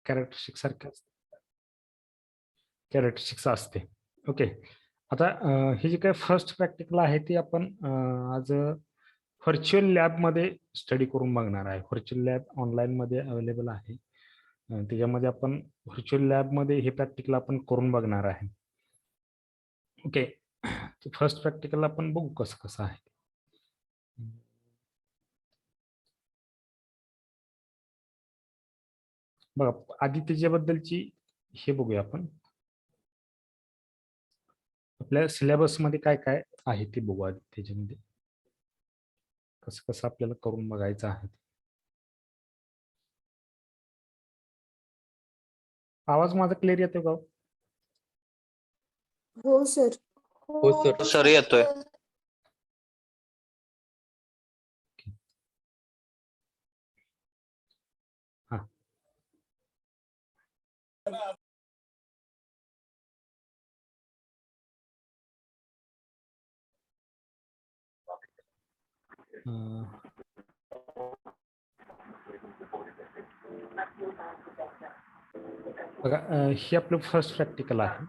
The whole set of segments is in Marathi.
कॅरेक्टरिस्टिक सारखे कॅरेक्टरिस्टिक्स असते. ओके. आता हे जे काही फर्स्ट प्रॅक्टिकल आहे ते आपण आज व्हर्च्युअल लॅबमध्ये स्टडी करून बघणार आहे. व्हर्च्युअल लॅब ऑनलाईनमध्ये अवेलेबल आहे. त्याच्यामध्ये आपण व्हर्च्युअल लॅबमध्ये हे प्रॅक्टिकल आपण करून बघणार आहे. ओके. फर्स्ट प्रॅक्टिकल आपण बघू कसं कसं आहे. बघा आधी त्याच्याबद्दलची हे बघूया आपण. आपल्या सिलेबसमध्ये काय काय आहे ते बघू आधी. त्याच्यामध्ये कसं कसं आपल्याला करून बघायचं आहे. आवाज माझा क्लिअर येतो का? हो सर. हो सर. सर येतोय. हा. बघा हे आपलं फर्स्ट प्रॅक्टिकल आहे.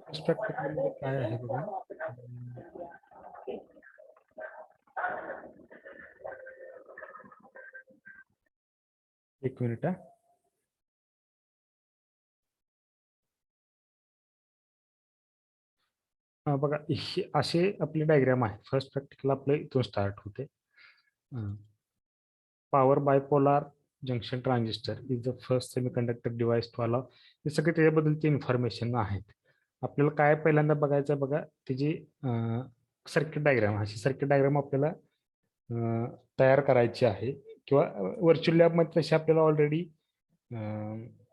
फर्स्ट प्रॅक्टिकल मध्ये काय आहे बघा. एक मिनिट. बघा हे असे आपले डायग्राम आहे. फर्स्ट प्रॅक्टिकल आपलं इथून स्टार्ट होते. Power bipolar junction transistor is the first semiconductor device to allow. हे सगळे त्याच्याबद्दलची इन्फॉर्मेशन आहेत. आपल्याला काय पहिल्यांदा बघायचं बघा त्याची सर्किट डायग्राम. अशी सर्किट डायग्राम आपल्याला तयार करायची आहे किंवा व्हर्च्युअल लॅबमध्ये तशी आपल्याला ऑलरेडी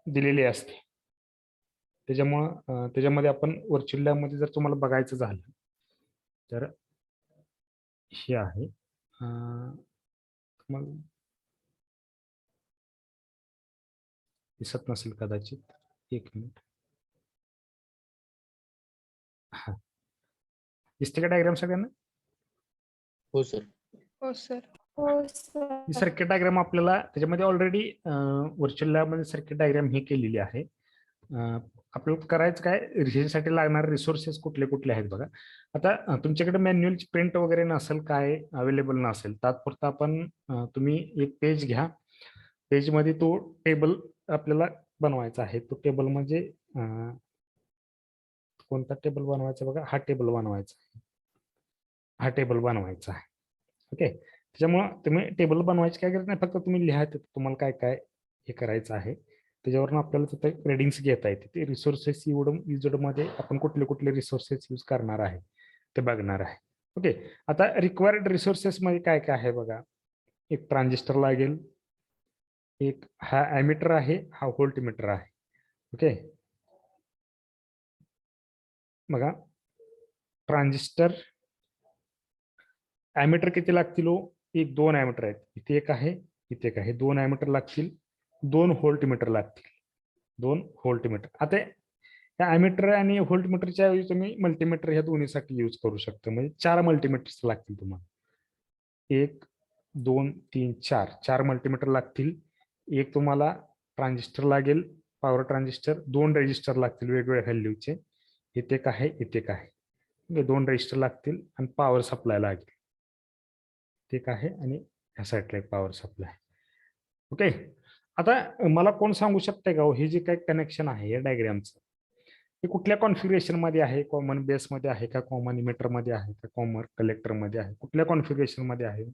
दिलेली असते. त्याच्यामुळं त्याच्यामध्ये आपण व्हर्च्युअल लॅबमध्ये जर तुम्हाला बघायचं झालं तर हे आहे. मग दिसत नसेल कदाचित. एक मिनिट. हा दिसते का डायग्राम सगळ्यांना? हो सर. हो सर. हो सर. ही सर्किट डायग्राम आपल्याला त्याच्यामध्ये ऑलरेडी व्हर्च्युअल लॅबमध्ये सर्किट डायग्राम ही केलेली आहे. आपल्याला करायचं काय ह्याच्यासाठी लागणारे रिसोर्सेस कुठले कुठले आहेत बघा. आता तुमच्याकडे मॅन्युअलची प्रिंट वगैरे नसेल काय अवेलेबल नसेल तात्पुरता आपण तुम्ही एक पेज घ्या. पेजमध्ये तो टेबल आपल्याला बनवायचा आहे. तो टेबल म्हणजे कोणता टेबल बनवायचा बघा. हा टेबल बनवायचा आहे. हा टेबल बनवायचा आहे. ओके. त्याच्यामुळं तुम्ही टेबल बनवायची काय गरज नाही. फक्त तुम्ही लिहायचं तुम्हाला काय काय हे करायचं आहे. त्याच्यावरून आपल्याला तिथे रेडिंग्स घेता येते. ते रिसोर्सेस मध्ये आपण कुठले कुठले रिसोर्सेस यूज करणार आहे ते बघणार आहे. ओके. आता रिक्वायर्ड रिसोर्सेस मध्ये काय काय आहे बघा. एक ट्रान्झिस्टर लागेल. एक हा ॲमीटर आहे. हा व्होल्टमीटर आहे. ओके. बघा ट्रान्झिस्टर ॲमीटर किती लागतील हो. एक 2 ॲमीटर आहेत. इथे एक आहे इथे एक आहे. 2 ॲमीटर लागतील. 2 व्होल्टमीटर लागतील. 2 व्होल्टमीटर. आता या ॲमीटर आणि व्होल्टमीटरच्या ऐवजी तुम्ही मल्टीमीटर ह्या दोन्हीसाठी यूज करू शकता. म्हणजे 4 मल्टीमीटर्स लागतील तुम्हाला. 1 2 3 4 4 मल्टीमीटर लागतील. एक तुम्हाला ट्रान्झिस्टर लागेल. Power transistor. 2 रेजिस्टर लागतील वेगवेगळ्या व्हॅल्यूचे. इथे एक आहे इथे एक आहे. 2 रेजिस्टर लागतील आणि पॉवर सप्लाय लागेल. ठीक आहे. आणि ह्या साईडला एक पॉवर सप्लाय. ओके. आता मला कोण सांगू शकते का हे जे काही कनेक्शन आहे या डायग्रामचं हे कुठल्या कॉन्फिगरेशन मध्ये आहे. कॉमन बेस मध्ये आहे का, कॉमन इमिटर मध्ये आहे का, कॉमन कलेक्टर मध्ये आहे, कुठल्या कॉन्फिगरेशन मध्ये आहे?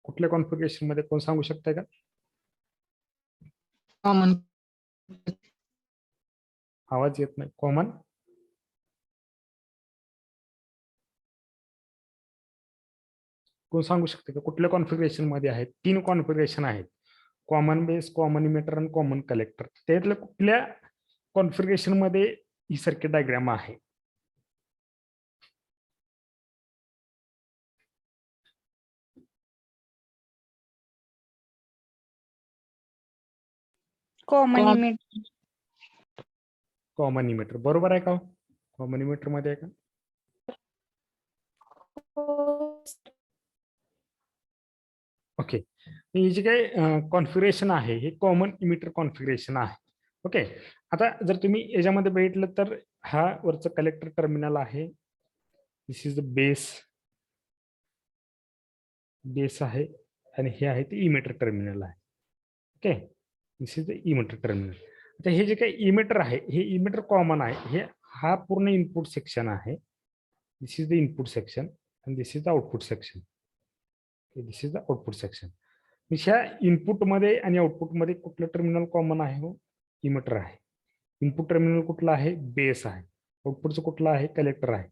कुठल्या कॉन्फिगरेशन मध्ये कोण सांगू शकते का? कॉमन. आवाज येत नाही. कॉमन कोण सांगू शकते का कुठल्या कॉन्फिगरेशन मध्ये आहेत? 3 कॉन्फिगरेशन आहेत. कॉमन बेस, कॉमन इमिटर आणि कॉमन कलेक्टर. त्यातल्या कुठल्या कॉन्फिगरेशन मध्ये ही सर्किट डायग्राम आहे? Common emitter. कॉमन इमिटर बरोबर आहे का? कॉमन इमिटर मध्ये आहे का? हो सर. ओके, ही जी काही कॉन्फिगरेशन आहे हे कॉमन इमिटर कॉन्फिगरेशन आहे. ओके, आता जर तुम्ही याच्यामध्ये बघितलं तर हा वरचं कलेक्टर टर्मिनल आहे. दिस इज द बेस आहे आणि हे आहे ते इमिटर टर्मिनल आहे. Okay, this is the emitter terminal. आता हे जे काही इमिटर आहे हे इमिटर कॉमन आहे. हे हा पूर्ण इनपुट सेक्शन आहे. This is the input section आणि this is the output section. This is the output section. ह्या इनपुटमध्ये आणि आउटपुटमध्ये कुठलं टर्मिनल कॉमन आहे? हो, इमिटर आहे. इनपुट टर्मिनल कुठलं आहे? बेस आहे. आउटपुटचं कुठलं आहे? कलेक्टर आहे.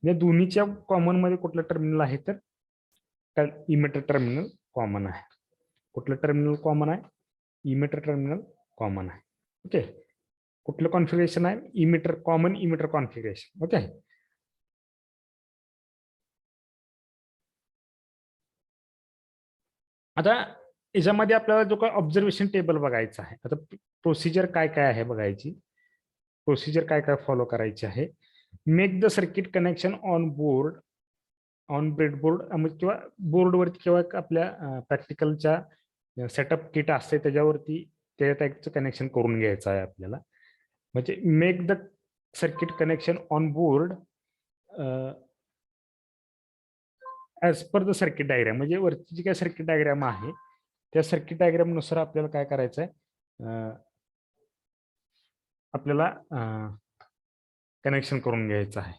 या दोन्हीच्या कॉमन मध्ये कुठलं टर्मिनल आहे? तर इमिटर टर्मिनल कॉमन आहे. कुठलं टर्मिनल कॉमन आहे? इमिटर टर्मिनल कॉमन आहे. ओके, कुठलं कॉन्फिगरेशन आहे? Emitter, common emitter configuration. Okay, आता याच्यामध्ये आपल्याला जो काय ऑब्झर्वेशन टेबल बघायचा आहे. आता प्रोसिजर काय काय आहे बघायची. प्रोसिजर काय काय फॉलो करायची आहे. Make the circuit connection on board, on breadboard किंवा बोर्डवरती किंवा आपल्या प्रॅक्टिकलच्या सेटअप किट असते त्याच्यावरती त्याचं कनेक्शन करून घ्यायचं आहे आपल्याला. म्हणजे make the circuit connection on board as per the circuit diagram. म्हणजे वरती जी काय सर्किट डायग्राम आहे त्या सर्किट डायग्राम नुसार आपल्याला काय करायचं आहे, आपल्याला कनेक्शन करून घ्यायचं आहे.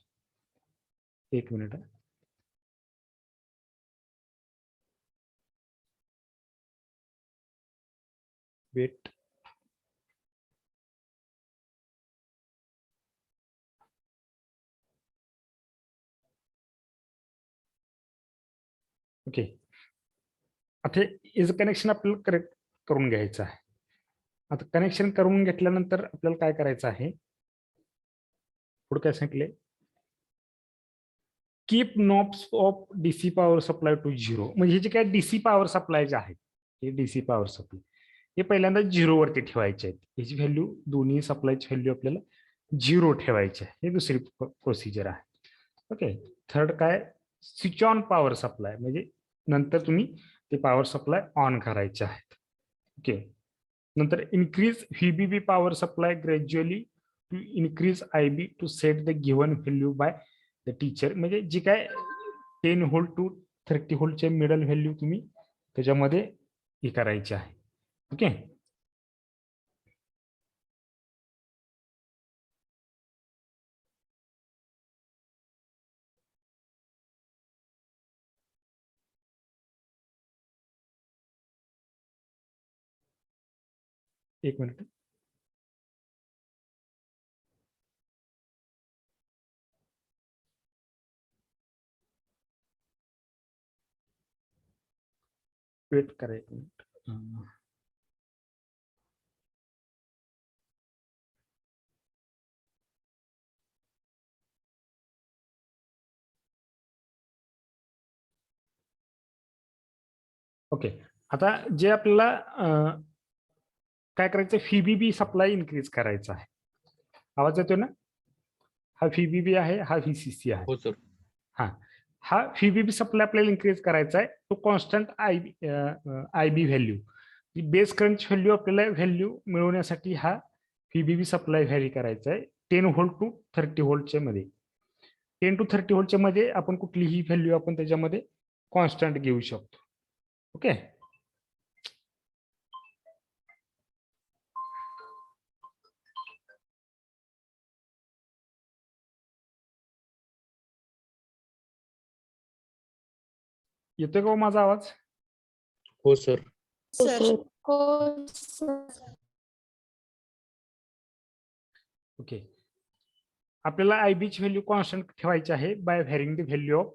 एक मिनिट. वेट. ओके, आता याचं कनेक्शन आपल्याला करेक्ट करून घ्यायचं आहे. आता कनेक्शन करून घेतल्यानंतर आपल्याला काय करायचं आहे, पुढे काय सांगितले, keep knobs of DC power supply to 0. म्हणजे हे जे काय डीसी पॉवर सप्लाय जे आहेत, हे डीसी पॉवर सप्लाय हे पहिल्यांदा 0 वरती ठेवायचे आहेत. याची व्हॅल्यू, दोन्ही सप्लायची व्हॅल्यू आपल्याला 0 ठेवायची आहे. हे दुसरी प्रोसिजर आहे. ओके, थर्ड काय, स्विच ऑन पॉवर सप्लाय. म्हणजे नंतर तुम्ही ते पॉवर सप्लाय ऑन करायचे आहेत. ओके, नंतर increase VBB power supply gradually to increase IB to set the given value by the teacher. म्हणजे जी काय 10 व्होल्ट टू 30 व्होल्टचे मिडल व्हॅल्यू तुम्ही त्याच्यामध्ये हे करायची आहे. ओके, एक मिनिट. वेट करा एक मिनिट. ओके, आता जे आपल्याला काय करायचं, व्हीबीबी सप्लाय इन्क्रीज करायचा आहे. आवाज येतोय ना? हा व्हीबीबी आहे, हा व्हीसीसी आहे. हो सर. हा व्हीबीबी सप्लाय आपल्याला इन्क्रीज करायचा आहे. तो constant IB value, base current value आपल्याला व्हॅल्यू मिळवण्यासाठी हा व्हीबीबी सप्लाय व्हॅरी करायचा आहे 10 व्होल्ट टू 30 व्होल्टच्या मध्ये. 10 टू 30 व्होल्टच्या मध्ये आपण कुठलीही व्हॅल्यू आपण त्याच्यामध्ये कॉन्स्टंट घेऊ शकतो. ओके, येतोय का माझा आवाज? हो सर. सर. हो सर. ओके, आपल्याला आयबीची व्हॅल्यू कॉन्स्टंट ठेवायची आहे by varying the value of,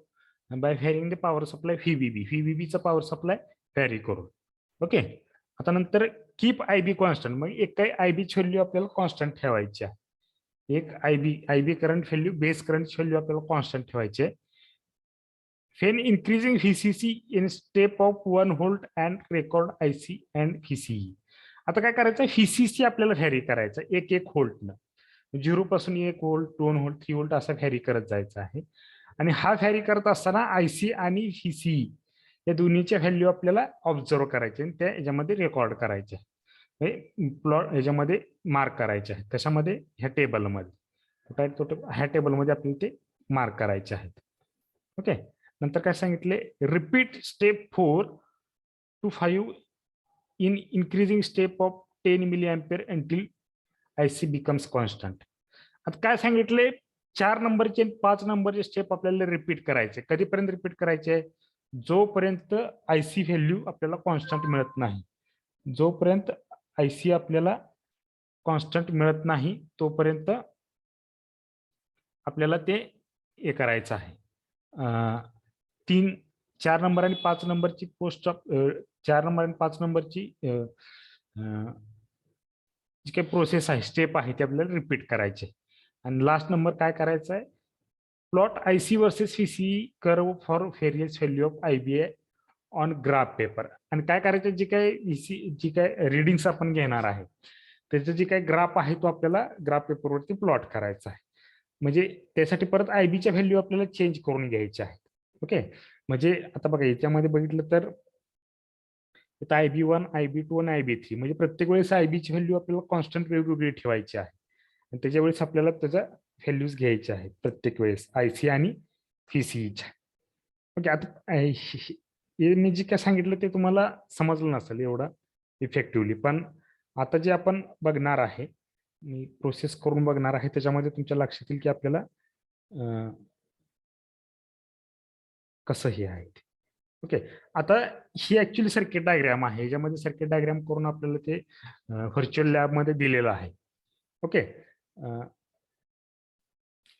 by varying the power supply VBB. व्हीबीबीचा पॉवर सप्लाय व्हॅरी करून. ओके, आता नंतर कीप आयबी कॉन्स्टंट. मग एक काही आयबीची व्हॅल्यू आपल्याला कॉन्स्टंट ठेवायची आहे. एक IB current value, base current value आपल्याला कॉन्स्टंट ठेवायची आहे. When increasing VCC in step of 1 volt and record IC and VCE. आता काय करायचं, VCC आपल्याला व्हॅरी करायचं 1 व्होल्टनं. 0 पासून 1 व्होल्ट 2 व्होल्ट 3 व्होल्ट असा व्हॅरी करत जायचा आहे. आणि हा व्हॅरी करत असताना आयसी आणि व्हीसी या दोन्हीच्या व्हॅल्यू आपल्याला ऑब्झर्व करायचे आणि त्या याच्यामध्ये रेकॉर्ड करायचे, प्लॉट याच्यामध्ये मार्क करायचे आहे. कशामध्ये? ह्या टेबलमध्ये. ह्या टेबलमध्ये आपल्याला ते मार्क करायचे आहेत. ओके. नंतर काय सांगितले? Repeat step 4 to 5 in increasing step of 10 milliampere until IC becomes constant. आता काय सांगितले? 4 नंबरचे 5 नंबरचे स्टेप आपल्याला रिपीट करायचे. कधीपर्यंत रिपीट करायचे? जोपर्यंत आयसी व्हॅल्यू आपल्याला कॉन्स्टंट मिळत नाही. जोपर्यंत आयसी आपल्याला कॉन्स्टंट मिळत नाही तोपर्यंत आपल्याला ते हे करायचं आहे. 4 नंबर आणि 5 नंबरची पोस्ट 4 नंबर आणि 5 नंबरची जी काही प्रोसेस आहे, स्टेप आहे, ते आपल्याला रिपीट करायचे. आणि लास्ट नंबर काय करायचा आहे? Plot IC versus VC curve for various value of IBA on graph paper. आणि काय करायचं? जी काय रिडिंग्स आपण घेणार आहे त्याचं जे काही ग्राफ आहे तो आपल्याला ग्राफ पेपरवरती प्लॉट करायचा आहे. म्हणजे त्यासाठी परत आयबीच्या व्हॅल्यू आपल्याला चेंज करून घ्यायच्या आहेत. ओके. म्हणजे आता बघा याच्यामध्ये बघितलं तर IB1 IB2 आणि IB3 म्हणजे प्रत्येक वेळेस आयबीची व्हॅल्यू आपल्याला कॉन्स्टंट वेगवेगळी ठेवायची आहे आणि त्याच्या वेळेस आपल्याला त्याच्या व्हॅल्यूज घ्यायच्या आहेत प्रत्येक वेळेस आयसी आणि व्हीसीच्या. ओके. आता मी जे काय सांगितलं ते तुम्हाला समजलं नसेल एवढा इफेक्टिव्हली, पण आता जे आपण बघणार आहे, मी प्रोसेस करून बघणार आहे, त्याच्यामध्ये तुमच्या लक्षात येईल की आपल्याला कसं हे आहे. ओके. आता ही ऍक्च्युली सर्किट डायग्राम आहे. याच्यामध्ये सर्किट डायग्राम करून आपल्याला ते व्हर्च्युअल लॅबमध्ये दिलेलं आहे. ओके.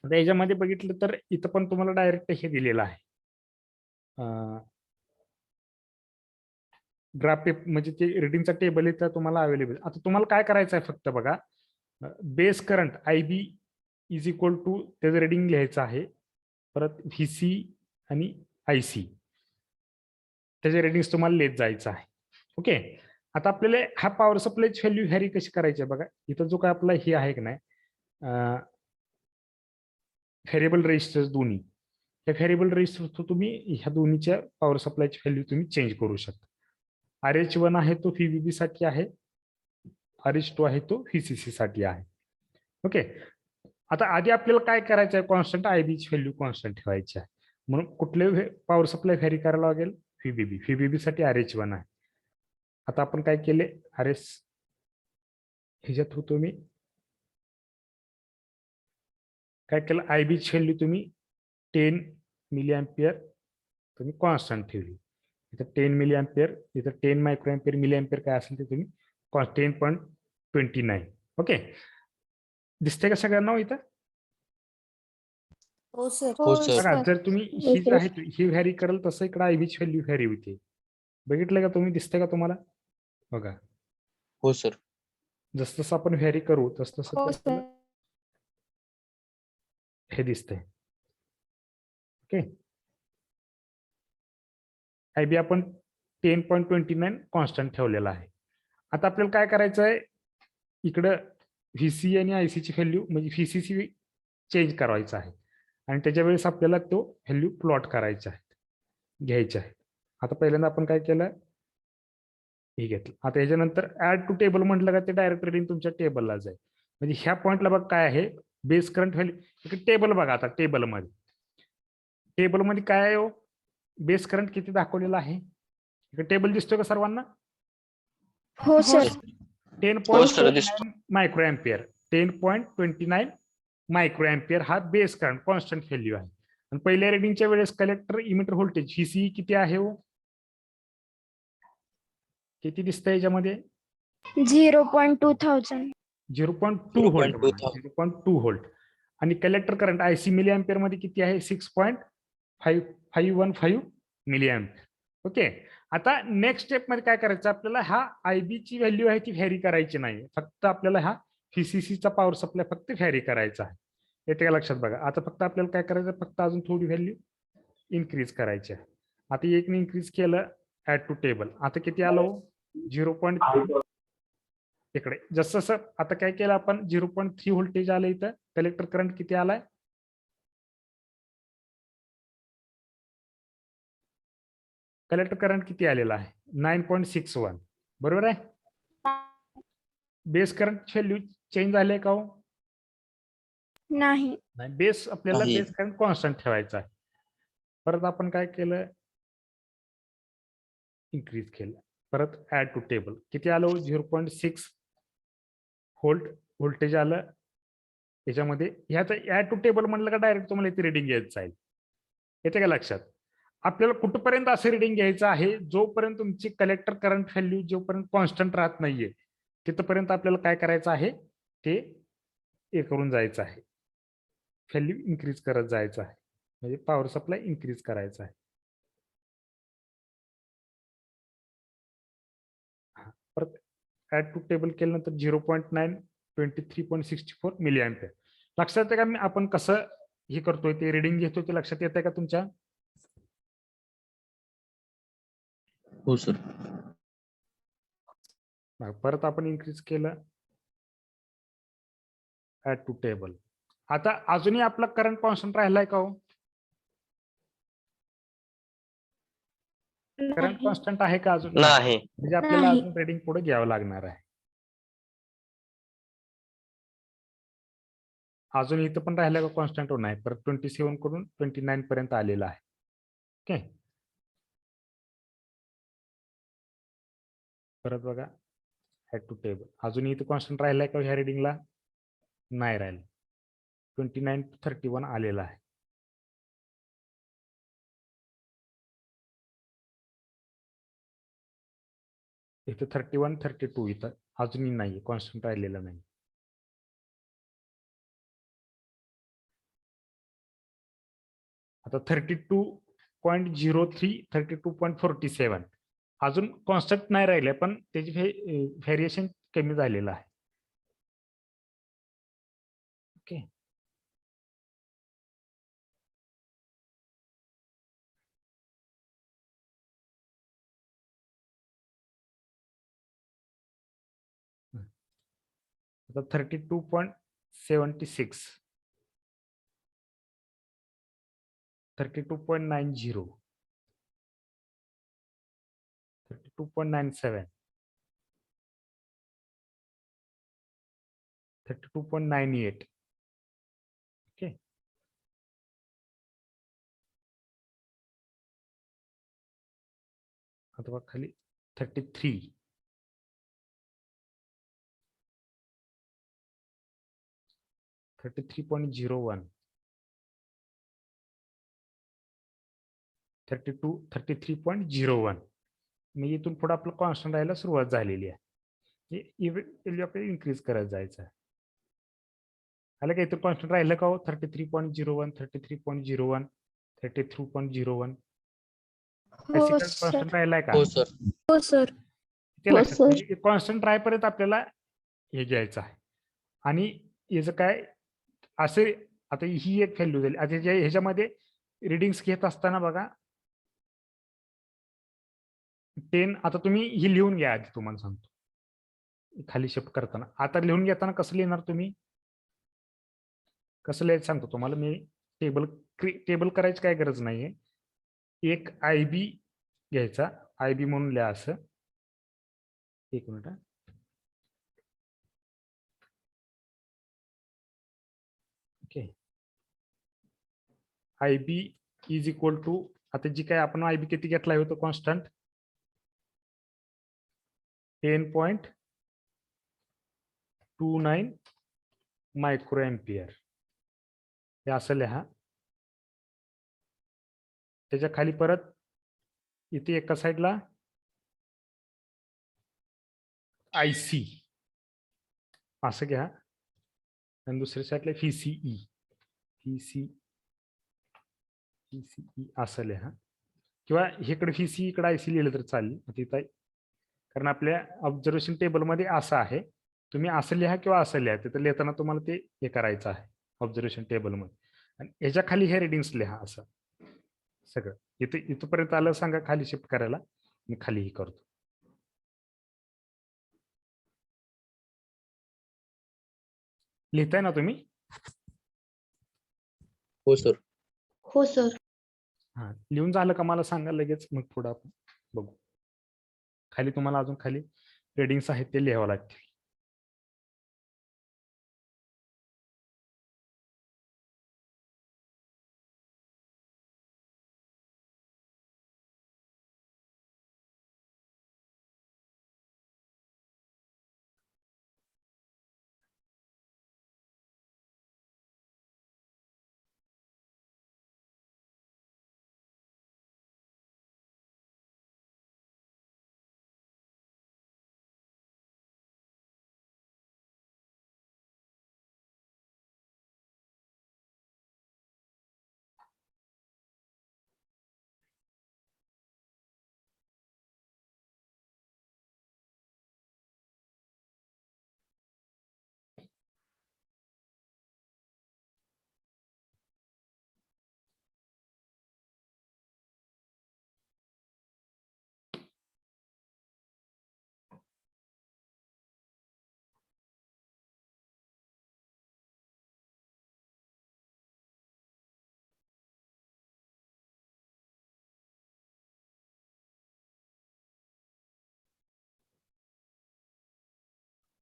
आता याच्यामध्ये बघितलं तर इथं पण तुम्हाला डायरेक्ट हे दिलेलं आहे. ग्राफ म्हणजे ते रिडिंगचा टेबल इथं तुम्हाला अवेलेबल. आता तुम्हाला काय करायचं आहे फक्त बघा, base current IB is equal to त्याचं रिडिंग लिहायचं आहे, परत व्हीसी आणि आयसी त्याचे रेटिंग्स तुम्हाला लिहित जायचं आहे. ओके. आता आपल्याला हा पॉवर सप्लायची व्हॅल्यू व्हॅरी कशी करायची आहे बघा. इथं जो काय आपला हे आहे की नाही व्हेरिएबल रेजिस्टर्स दोन्ही, त्या व्हेरिएबल रेजिस्टर तुम्ही ह्या दोन्हीच्या पॉवर सप्लायची व्हॅल्यू तुम्ही चेंज करू शकता. RH1 आहे तो व्हीबीबी साठी आहे, RH2 आहे तो व्हीसीसी साठी आहे. ओके. आता आधी आपल्याला काय करायचं आहे? कॉन्स्टंट आयबीची व्हॅल्यू कॉन्स्टंट ठेवायची आहे. म्हणून कुठले पॉवर सप्लाय व्हॅरी करायला लागेल? व्हीबीबी साठी RH1 आहे. आता आपण काय केले? RS ह्याच्यात होतो मी काय केलं? आयबीची व्हॅल्यू तुम्ही 10 मिली अँपिअर तुम्ही कॉन्स्टंट ठेवली. इथं 10 मिली अँपिअर, इथं 10 मायक्रो अँपिअर मिली अँपिअर काय असेल ते तुम्ही 10.29. ओके. दिसते का सगळ्यांना इथं? हो सर. हो सर. बघा जर तुम्ही ही जी आहे ही व्हॅरी कराल तसं इकडे आयबीची व्हॅल्यू व्हॅरी होते. बघितलं का तुम्ही? दिसतंय का तुम्हाला? बघा हो सर. जसं जसं आपण व्हॅरी करू तसं तसं हो ते सर. आपल्याला हे दिसतंय. ओके. आयबी आपण 10.29 कॉन्स्टंट ठेवलेला आहे. आता आपल्याला काय करायचं आहे? इकडं व्हीसी आणि आयसीची व्हॅल्यू म्हणजे व्हीसीसी चेंज करायचं आहे आणि त्याच्या वेळेस आपल्याला तो व्हॅल्यू प्लॉट करायचा आहे, घ्यायचा आहे. आता पहिल्यांदा आपण काय केलं? हे घेतलं. आता याच्यानंतर ऍड टू टेबल म्हटलं का ते डायरेक्ट रिडिंग तुमच्या टेबलला जाईल. म्हणजे ह्या पॉईंटला बघ काय आहे? Base current value. इकडे टेबल बघा. आता टेबलमध्ये काय आहे हो? बेस करंट किती दाखवलेला आहे? इकडे टेबल दिसतोय का सर्वांना? हो sir. 10.29 micro ampere. 10.29 micro ampere हा बेस करंट कॉन्स्टंट व्हॅल्यू आहे. आणि पहिल्या रिडिंगच्या वेळेस कलेक्टर इमिटर व्होल्टेज व्हीसी किती आहे हो? किती दिसतंय याच्यामध्ये? 0.2000. 0.2 व्होल्ट. 0.2000. 0.2 व्होल्ट. आणि collector current IC milli ampere मध्ये किती आहे? 6.515 मिली अँपिअर. ओके. आता नेक्स्ट स्टेप मध्ये काय करायचं? आपल्याला हा आयबी ची व्हॅल्यू आहे ती व्हॅरी करायची नाही, फक्त आपल्याला हा व्हीसीसीचा पॉवर सप्लाय फक्त व्हॅरी करायचा आहे. येते लक्षात बघा. आता फक्त आपल्याला काय करायचं? फक्त अजून थोडी व्हॅल्यू इन्क्रीज करायची आहे. आता एकने इन्क्रीज केलं ऍड टू टेबल. आता किती आलो? 0.3 इकडे जसं जसं आता काय केलं आपण 0.3 व्होल्टेज आलं इथं कलेक्टर करंट किती आलाय कलेक्टर करंट किती आलेला आहे 9.61 बरोबर आहे बेस करंट व्हॅल्यू चेंज झाले का हो नाही नाही बेस आपल्याला आहे. बेस करंट कॉन्स्टंट ठेवायचा आहे परत आपण काय केलं इन्क्रीज केलं परत ऍड टू टेबल किती आलं 0.6 व्होल्टेज आलं याच्यामध्ये ह्याचं ऍड टू टेबल म्हणलं का डायरेक्ट तुम्हाला इथे रिडिंग घ्यायचं आहे येते का लक्षात आपल्याला कुठपर्यंत असं रिडिंग घ्यायचं आहे जोपर्यंत तुमची कलेक्टर करंट व्हॅल्यू जोपर्यंत कॉन्स्टंट राहत नाहीये तिथपर्यंत आपल्याला काय करायचं आहे ते हे करून जायचं आहे व्हॅल्यू इन्क्रीज करत जायचं आहे म्हणजे पॉवर सप्लाय इन्क्रीज करायचा आहे परत ऍड टू टेबल केल्यानंतर 0.9 23.64 मिली अँपिअर लक्षात आहे का मी आपण कसं हे करतोय ते रिडिंग घेतोय ते लक्षात येत आहे का तुमच्या हो सर परत आपण इन्क्रीज केलं ऍड टू टेबल आता अजूनही आपला करंट कॉन्स्टंट राहिलाय का हो करंट नाही कॉन्स्टंट आहे का अजून नाही म्हणजे आपल्याला नाही. अजून रेडिंग पुढे घ्यावं लागणार आहे अजून इथं पण राहिलं का कॉन्स्टंट नाही परत 27 कडून 29 पर्यंत आलेला आहे ओके परत बघा ऍड टू टेबल अजून इथं कॉन्स्टंट राहिलाय का ह्या रिडिंगला नाही राहिलं 29 to 31 आलेला आहे इथं 31 32 इथं अजूनही नाही कॉन्स्टंट राहिलेलं नाही आता 32.03 32.47 अजून कॉन्स्टंट नाही राहिले पण त्याची व्हेरिएशन कमी झालेलं आहे ओके आता 32.76 32.90 32.97 32.98 ओके अथवा खाली 33 33.01 33.01 मी इथून पुढे आपलं कॉन्स्टंट राहायला सुरुवात झालेली आहे आपल्याला इन्क्रीज करत जायचं आहे आलं का इथं कॉन्स्टंट राहिलं का हो 33.01 33.01 33.01 हो कॉन्स्टंट सर राहिलाय का हो सर हो सर ते हो लक्षात सर म्हणजे कॉन्स्टंट राहीपर्यंत आपल्याला हे घ्यायचं आहे आणि याचं काय असे आता ही एक व्हॅल्यू झाली आता ह्याच्यामध्ये रिडिंग्स घेत असताना बघा 10 आता तुम्ही ही लिहून घ्या आधी तुम्हाला सांगतो खाली शिफ्ट करताना आता लिहून घेताना कसं लिहिणार तुम्ही कसं लिहायचं सांगतो तुम्हाला मी टेबल करायची काय गरज नाहीये एक आय बी घ्यायचा आय बी म्हणून लिहा असं एक minute okay I B is equal to आता जी काय आपण आय बी किती घेतला होतो कॉन्स्टंट 10.29 मायक्रो एम्पियर हे असं लिहा त्याच्या खाली परत इथे एका साईडला आय सी असं घ्या आणि दुसऱ्या साईडला व्हीसीई असं लिहा किंवा इकडे व्हीसी इकडे आयसी लिहिलं तर चालेल तिथं कारण आपल्या ऑब्झर्वेशन टेबलमध्ये असं आहे तुम्ही असं लिहा किंवा असं लिहा तिथं लिहिताना तुम्हाला ते हे करायचं आहे ऑब्झर्वेशन टेबलमध्ये आणि याच्या खाली हे रिडिंग्स लिहा असं सगळं इथपर्यंत आलं सांगा खाली शिफ्ट करायला मी खालीही करतो लिहिताय ना तुम्ही? हो सर. हो सर. हा, लिहून झालं का मला सांगा लगेच, मग पुढे आपण बघू. खाली तुम्हाला अजून खाली रेडिंग्स आहेत ते लिहावं लागतील.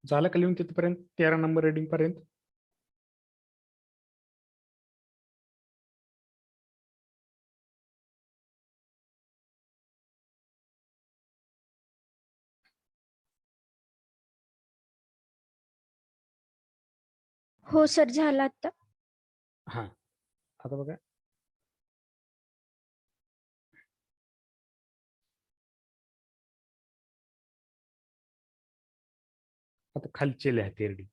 झालं का लिहून तिथपर्यंत 13 नंबर रेडिंग पर्यंत? हो सर, झालं आता. हा, आता बघा आता खालचे लिहा ते रेडिंग.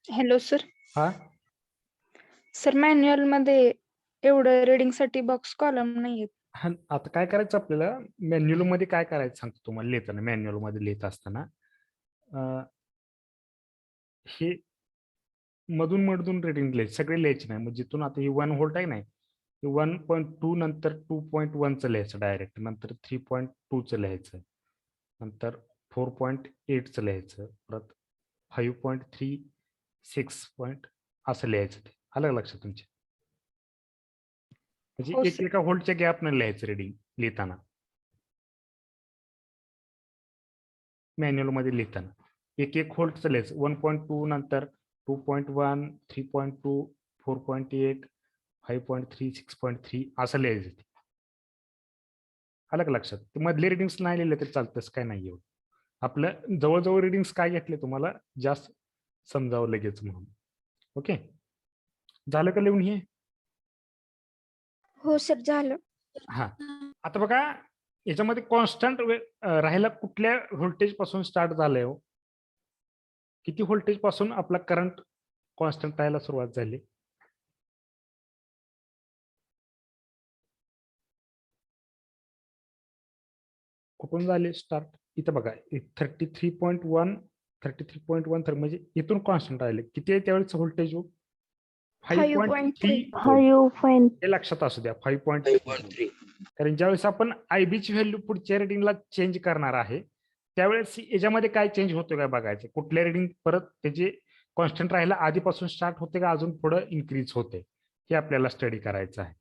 Hello sir. हा, सर, मॅन्युअल मध्ये एवढं रीडिंग साठी बॉक्स कॉलम नाहीये. हा, आता काय करायचं आपल्याला मॅन्युअल मध्ये काय करायचं सांगतो तुम्हाला. लिहिताना मॅन्युअल मध्ये लिहित असताना हे मधून मधून रेडिंग लिहायचे, सगळे लिहायचे नाही. म्हणजे जिथून आता ही 1 व्होल्ट आहे नाही, 1.2 नंतर 2.1 लिहायचं डायरेक्ट, नंतर 3.2 लिहायचं, नंतर 4.8 लिहायचं, परत 5.3, 6 असं लिहायचं. ते आलं लक्षात तुमच्या? म्हणजे हो सर. एका व्होल्टच्या गॅप न लिहायचं रेडिंग लिहिताना, मॅन्युअल मध्ये लिहिताना. एक व्होल्टचं लिहायचं. 1.2 नंतर 2.1, 3.2, 4.8, 5.3, 6.3 असं लिहायचं. ते आलं का लक्षात? ते मधले रिडिंग्स नाही लिहिले तरी चालतं, काय नाही एवढं. आपलं जवळजवळ रिडिंग्स काय घेतले तुम्हाला जास्त समजावं लगेच म्हणून. ओके, झालं का लिहून हे? हो सर, झालं. हा, आता बघा याच्यामध्ये कॉन्स्टंट राहायला कुठल्या व्होल्टेज पासून स्टार्ट झालंय हो? किती व्होल्टेज पासून आपला करंट कॉन्स्टंट राहायला सुरुवात झाली? कुठून झाले स्टार्ट? इथं बघा 33.1, 33.1 म्हणजे इथून कॉन्स्टंट राहिले. किती आहे त्यावेळेस व्होल्टेज? 5.3 5.3. हे लक्षात असू द्या, 5.3. 5.3. कारण ज्यावेळेस आपण आयबी ची व्हॅल्यू पुढच्या रिडिंगला चेंज करणार आहे, त्यावेळेस याच्यामध्ये काय चेंज होतो काय बघायचं. कुठल्या रिडिंग परत त्याचे कॉन्स्टंट राहायला आधीपासून स्टार्ट होते का अजून पुढे इन्क्रीज होते, हे आपल्याला स्टडी करायचं आहे.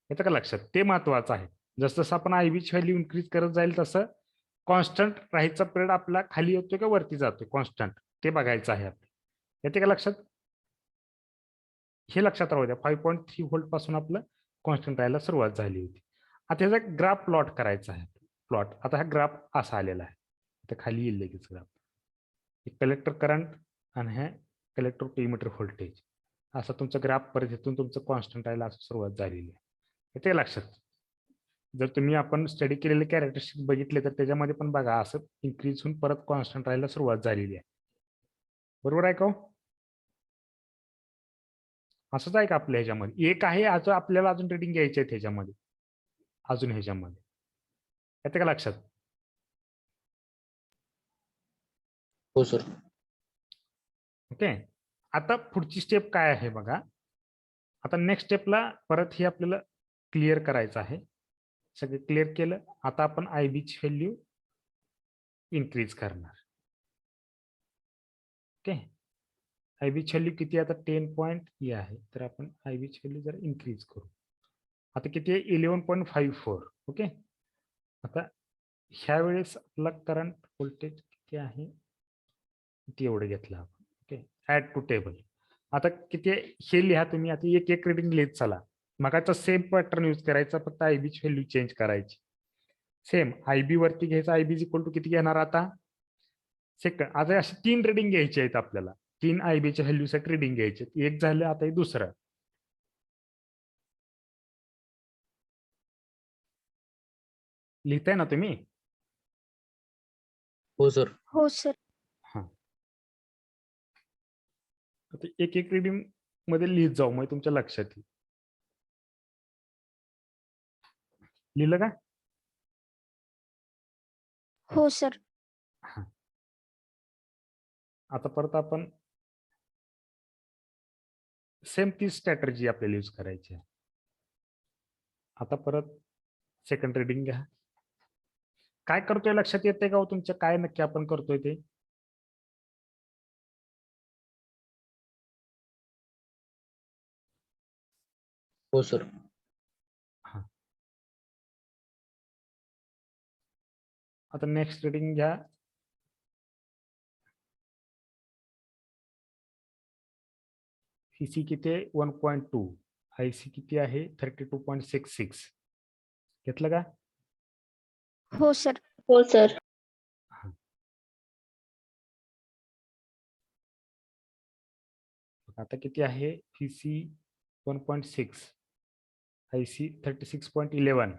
येतं का लक्षात? ते महत्वाचं आहे. जसं जसं आपण आयबी ची व्हॅल्यू इन्क्रीज करत जाईल तसं कॉन्स्टंट राहायचा पिरियड आपला खाली येतोय का वरती जातोय कॉन्स्टंट, ते बघायचं आहे आपल्याला. येते का लक्षात? हे लक्षात राहू द्या, 5.3 व्होल्ट पासून आपलं कॉन्स्टंट राहायला सुरुवात झाली होती. आता ह्याचा ग्राफ प्लॉट करायचा आहे. प्लॉट आता हा ग्राफ असा आलेला आहे, तर खाली येईल लगेच ग्राफ. कलेक्टर करंट आणि हे कलेक्टर टू इमिटर व्होल्टेज, असा तुमचा ग्राफ परत इथून तुमचं कॉन्स्टंट राहायला असं सुरुवात झालेली आहे. येते लक्षात? जर तुम्ही आपण स्टडी केलेले कॅरेक्टरिस्टिक बघितले तर त्याच्यामध्ये पण बघा असं इन्क्रीज होऊन परत कॉन्स्टंट राहायला सुरुवात झालेली आहे. बरोबर आहे का हो? असंच आहे का आपल्या ह्याच्यामध्ये एक आहे अजून आपल्याला अजून रिडिंग घ्यायचे आहेत ह्याच्यामध्ये अजून ह्याच्यामध्ये येते का लक्षात? हो सर. ओके. आता पुढची स्टेप काय आहे बघा. आता नेक्स्ट स्टेपला परत हे आपल्याला क्लिअर करायचं आहे. सगळं क्लिअर केलं. आता आपण आयबी ची व्हॅल्यू इन्क्रीज करणार. ओके. आयबी ची व्हॅल्यू किती आता 10.E आहे तर आपण आयबी ची व्हॅल्यू जर इन्क्रीज करू. आता किती आहे 11.54. ओके. आता ह्या वेळेस आपला करंट व्होल्टेज किती आहे किती एवढं घेतलं आपण. ओके. Add to table. आता किती आहे हे लिहा तुम्ही. आता एक एक रिडिंग लिहित चला. मगाचा सेम पॅटर्न यूज करायचा फक्त आयबी ची व्हॅल्यू चेंज करायची. सेम आयबी वरती घ्यायचं आयबी इक्वल टू किती घेणार आता सेकंड. आता अशी 3 रिडिंग घ्यायची आहेत आपल्याला. 3 आयबीच्या व्हॅल्यूसाठी रिडिंग घ्यायचे. एक झालं आता हे दुसरं. लिहिताय ना तुम्ही? हो सर. हो सर. हा. आता एक एक रिडिंग मध्ये लिहित जाऊ मग तुमच्या लक्षात येईल. लिहिलं का? हो सर. हा. आता परत आपण सेम तीच स्ट्रॅटर्जी आपल्याला यूज करायची आहे. आता परत सेकंड रिडिंग घ्या. काय करतोय लक्षात येते का हो तुमच्या काय नक्की आपण करतोय ते? हो सर. हा. आता नेक्स्ट रिडिंग घ्या. सीसी किती आहे 1.2. आयसी किती आहे 32.66. घेतलं का? हो सर. हो सर. हा. आता किती आहे सीसी 1.6 आयसी 36.11.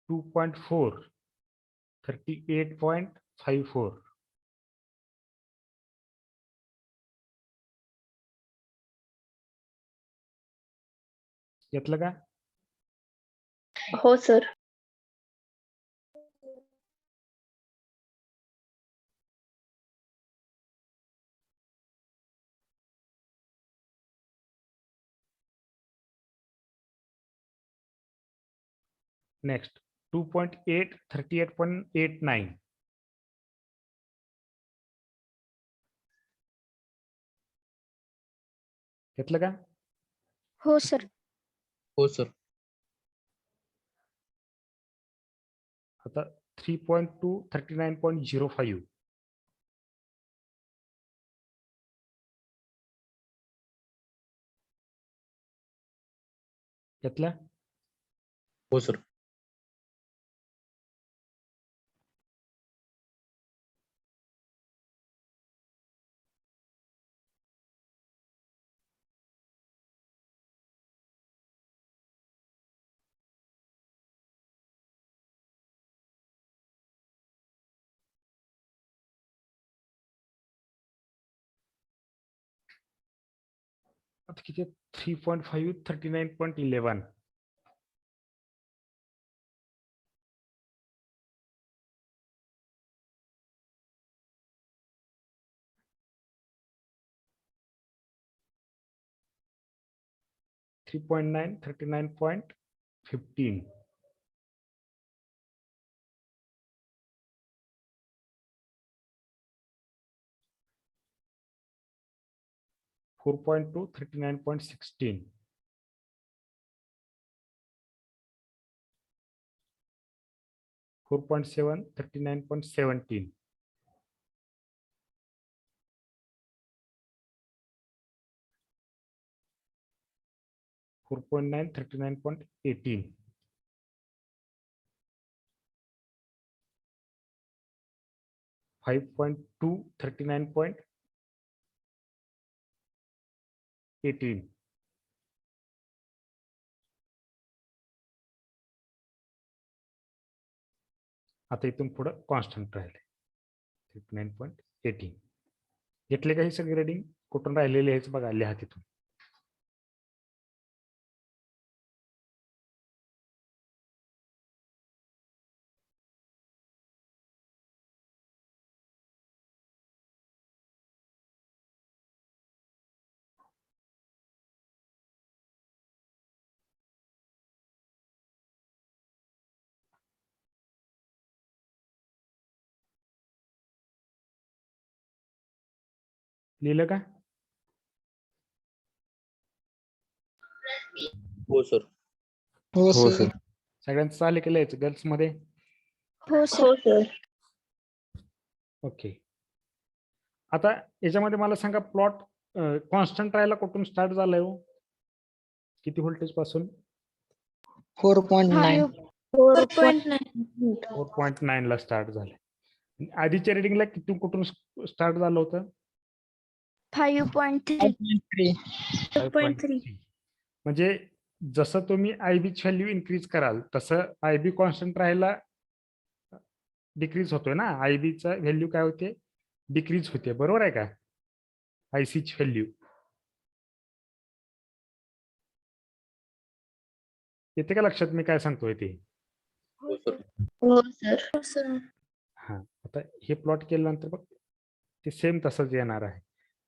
टू 2.4 38.54. घेतलं का? हो सर. नेक्स्ट 2.8 38.89. घेतलं का? हो सर. हो सर. आता 3.2 39.05. घेतलं? हो सर. आता किती 3.5 39.11. थ्री 3.9 39.15. फोर 4.2 39.16. 4.7 39.17. 4.9 39.18. 5.2 39.18. आता इथून पुढं कॉन्स्टंट राहिले 39.18. घेतले काही सगळे रेडिंग कुठून राहिलेले हेच बघा लिहा तिथून. लिहिलं का? हो सर. हो हो सर. सर. सगळ्यांचं चालू केलं यायचं गर्ल्स मध्ये. हो सर. ओके. आता याच्यामध्ये मला सांगा प्लॉट कॉन्स्टंट राहायला कुठून स्टार्ट झालाय हो? किती व्होल्टेज पासून? 4.9. 4.9. 4.9 ला स्टार्ट झालंय. आधीच्या रिडिंगला किती कुठून स्टार्ट झालं होतं? 5.3. 5.3. म्हणजे जसं तुम्ही आयबी ची व्हॅल्यू इन्क्रीज कराल तसं आयबी कॉन्स्टंट राहायला डिक्रीज होतोय ना. आयबी चा व्हॅल्यू काय होते? डिक्रीज होते. बरोबर आहे का? आयसी ची व्हॅल्यू येते का लक्षात मी काय सांगतोय ते? हो सर. हो सर. हा, आता हे प्लॉट केल्यानंतर बघ ते सेम तसंच येणार आहे.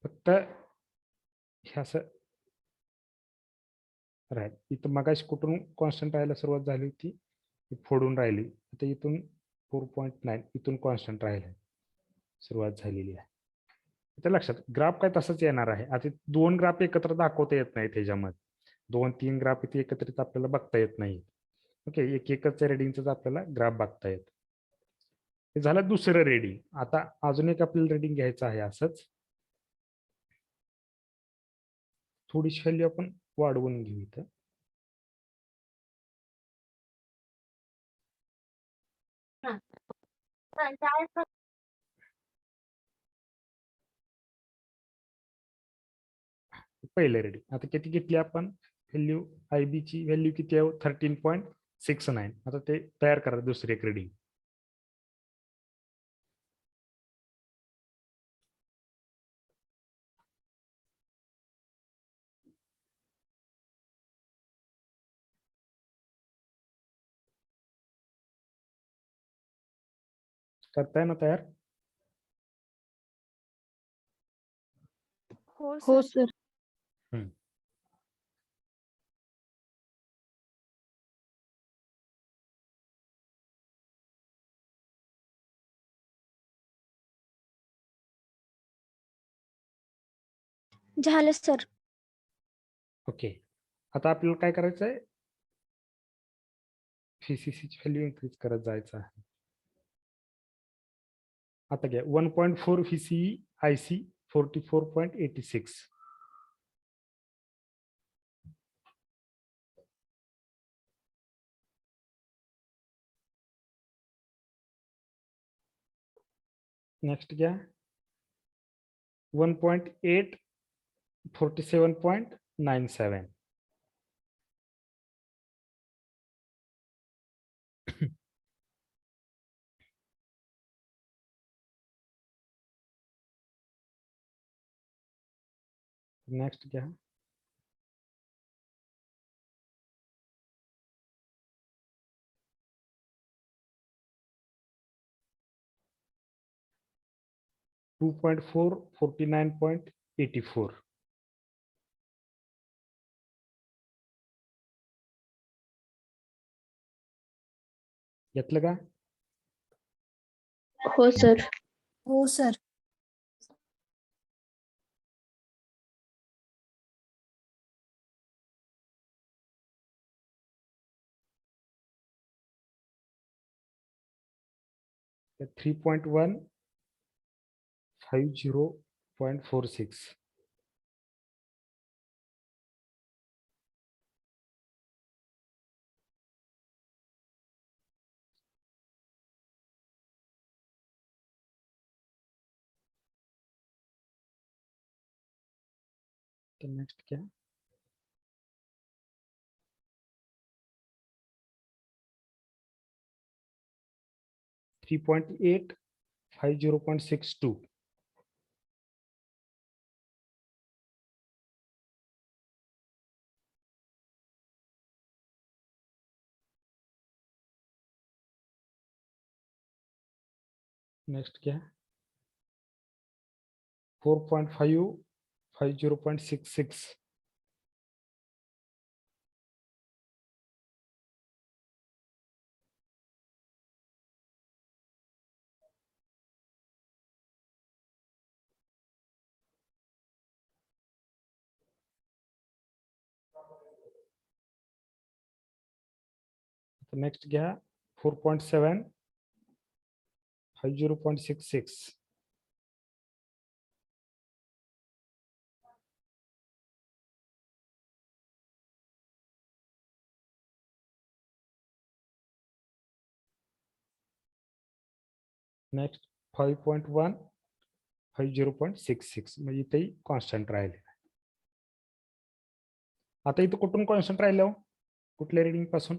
फक्त हे असं राहील. इथं मगाशी कुठून कॉन्स्टंट राहायला सुरुवात झाली होती? फोडून राहिली. आता इथून 4.9 इथून कॉन्स्टंट राहिलं सुरुवात झालेली आहे. त्या लक्षात ग्राफ काय तसंच येणार आहे. आता 2 ग्राफ एकत्र दाखवता येत नाही त्याच्यामध्ये. 2-3 ग्राफ इथे एकत्रित आपल्याला बघता येत नाही. ओके, एक एकच रेडिंगच आपल्याला ग्राफ बघता येत. हे झालं दुसरं रेडिंग. आता अजून एक आपल्याला रेडिंग घ्यायचं आहे असंच. थोडीशी व्हॅल्यू आपण वाढवून घेऊ इथं. पहिले रेडिंग आता किती घेतली आपण व्हॅल्यू? आयबी ची व्हॅल्यू किती आहे? 13.69. आता ते तयार करा दुसरे एक रेडिंग. करताय ना तयार? हो सर. झालं सर. ओके, आता आपल्याला काय करायचं आहे? व्हीसीसी ची व्हॅल्यू इन्क्रीज करत जायचं आहे. आता घ्या 1.4 व्हीसीई आयसी 44.86. नेक्स्ट घ्या 1.8 47.97. नेक्स्ट घ्या 2.4 49.84. घेतलं का? हो सर. हो सर. तर 3.1 50.46. तो नेक्स्ट क्या है? थ्री 3.8 50.62 नेक्स्ट क्या है? 4.5 50.66 तो नेक्स्ट क्या है? 4.7 50.66 नेक्स्ट 5.1 50.66 म्हणजे इथेही कॉन्स्टंट राहिले. आता इथं कुठून कॉन्स्टंट राहिले हो? कुठल्या रिडिंग पासून?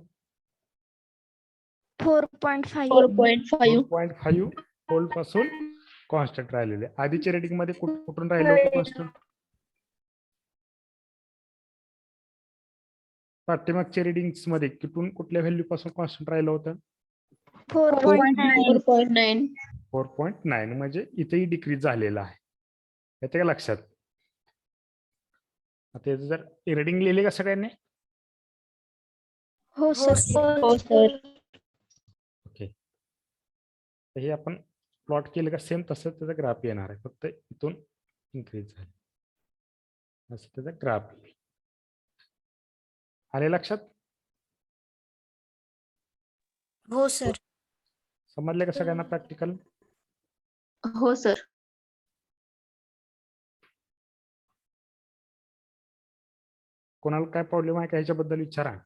4.5 4.5 होल्ड पासून कॉन्स्टंट राहिलेले. आधीच्या रिडिंग मध्ये कुठून राहिले होते कॉन्स्टंट? पाठीमागच्या रिडिंग्स मध्ये कुठल्या व्हॅल्यू पासून कॉन्स्टंट राहिलं होतं? 4.9 4.9 म्हणजे इथेही डिक्रीज झालेला आहे. येते का लक्षात? आता याचं जर रिडिंग लिहिली का सगळ्यांनी? हो सर ओके. तर हे आपण प्लॉट केलं का सेम तसं त्याचा ग्राफ येणार आहे, फक्त इथून इन्क्रीज झाले असं त्याचा ग्राफ येईल. आले लक्षात? हो सर. समजले का सगळ्यांना प्रॅक्टिकल? हो सर. कोणाला काय प्रॉब्लेम आहे का ह्याच्याबद्दल विचारा.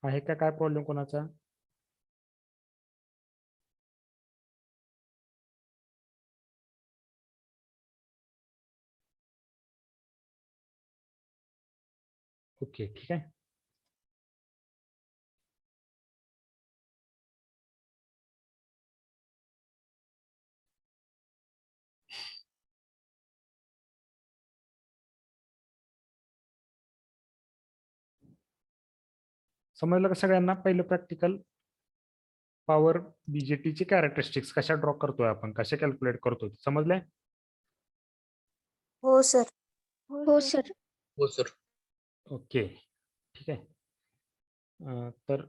आहे का काय प्रॉब्लेम कोणाचा? ओके ठीक आहे. समजलं का सगळ्यांना? पहिलं प्रॅक्टिकल पॉवर बीजेटी ची कॅरेक्टरिस्टिक्स कशा ड्रॉ करतोय आपण, कशा कॅल्क्युलेट करतोय, समजलंय? हो सर. हो सर हो सर. ओके ठीक आहे. तर